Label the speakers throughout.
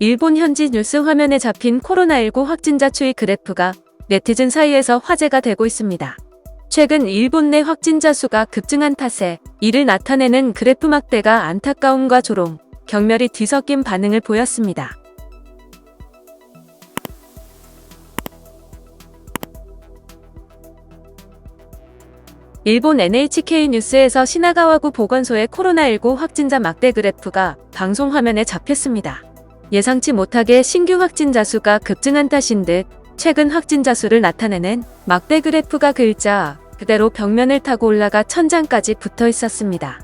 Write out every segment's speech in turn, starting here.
Speaker 1: 일본 현지 뉴스 화면에 잡힌 코로나19 확진자 추이 그래프가 네티즌 사이에서 화제가 되고 있습니다. 최근 일본 내 확진자 수가 급증한 탓에 이를 나타내는 그래프 막대가 안타까움과 조롱, 경멸이 뒤섞인 반응을 보였습니다. 일본 NHK 뉴스에서 시나가와구 보건소의 코로나19 확진자 막대 그래프가 방송 화면에 잡혔습니다. 예상치 못하게 신규 확진자 수가 급증한 탓인 듯 최근 확진자 수를 나타내는 막대 그래프가 글자 그대로 벽면을 타고 올라가 천장까지 붙어 있었습니다.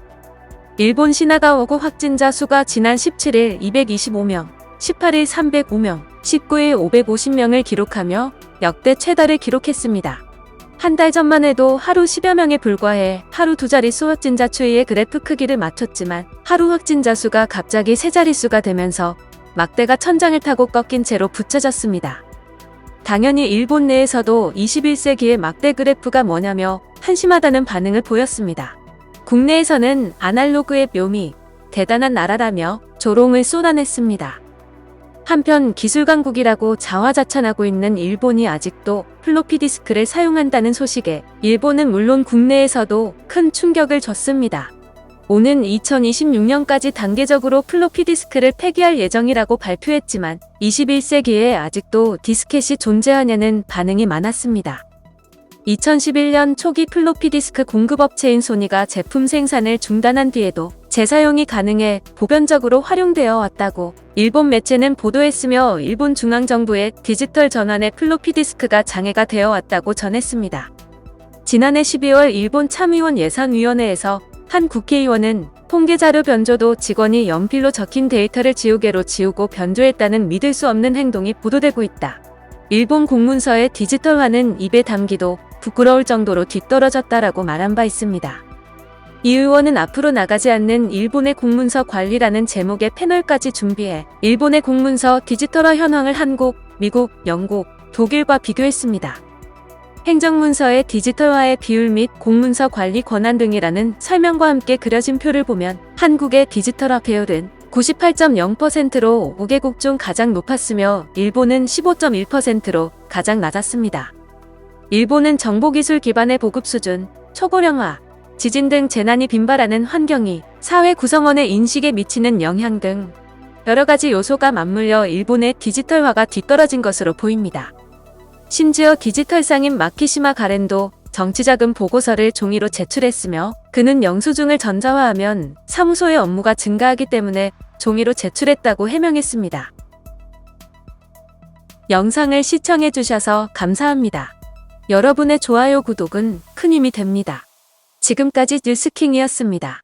Speaker 1: 일본 시나가와구 확진자 수가 지난 17일 225명, 18일 305명, 19일 550명을 기록하며 역대 최다를 기록했습니다. 한 달 전만 해도 하루 10여 명에 불과해 하루 두 자릿수 확진자 추이의 그래프 크기를 맞췄지만 하루 확진자 수가 갑자기 세 자릿수가 되면서 막대가 천장을 타고 꺾인 채로 붙여졌습니다. 당연히 일본 내에서도 21세기의 막대 그래프가 뭐냐며 한심하다는 반응을 보였습니다. 국내에서는 아날로그의 묘미, 대단한 나라라며 조롱을 쏟아냈습니다. 한편 기술 강국이라고 자화자찬하고 있는 일본이 아직도 플로피 디스크를 사용한다는 소식에 일본은 물론 국내에서도 큰 충격을 줬습니다. 오는 2026년까지 단계적으로 플로피 디스크를 폐기할 예정이라고 발표했지만 21세기에 아직도 디스켓이 존재하냐는 반응이 많았습니다. 2011년 초기 플로피 디스크 공급업체인 소니가 제품 생산을 중단한 뒤에도 재사용이 가능해 보편적으로 활용되어 왔다고 일본 매체는 보도했으며 일본 중앙정부의 디지털 전환에 플로피 디스크가 장애가 되어 왔다고 전했습니다. 지난해 12월 일본 참의원 예산위원회에서 한 국회의원은 통계자료 변조도 직원이 연필로 적힌 데이터를 지우개로 지우고 변조했다는 믿을 수 없는 행동이 보도되고 있다. 일본 공문서의 디지털화는 입에 담기도 부끄러울 정도로 뒤떨어졌다라고 말한 바 있습니다. 이 의원은 앞으로 나가지 않는 일본의 공문서 관리라는 제목의 패널까지 준비해 일본의 공문서 디지털화 현황을 한국, 미국, 영국, 독일과 비교했습니다. 행정문서의 디지털화의 비율 및 공문서 관리 권한 등이라는 설명과 함께 그려진 표를 보면 한국의 디지털화 비율은 98.0%로 5개국 중 가장 높았으며 일본은 15.1%로 가장 낮았습니다. 일본은 정보기술 기반의 보급 수준, 초고령화, 지진 등 재난이 빈발하는 환경이 사회 구성원의 인식에 미치는 영향 등 여러 가지 요소가 맞물려 일본의 디지털화가 뒤떨어진 것으로 보입니다. 심지어 디지털상인 마키시마 가렌도 정치자금 보고서를 종이로 제출했으며 그는 영수증을 전자화하면 사무소의 업무가 증가하기 때문에 종이로 제출했다고 해명했습니다. 영상을 시청해주셔서 감사합니다. 여러분의 좋아요, 구독은 큰 힘이 됩니다. 지금까지 뉴스킹이었습니다.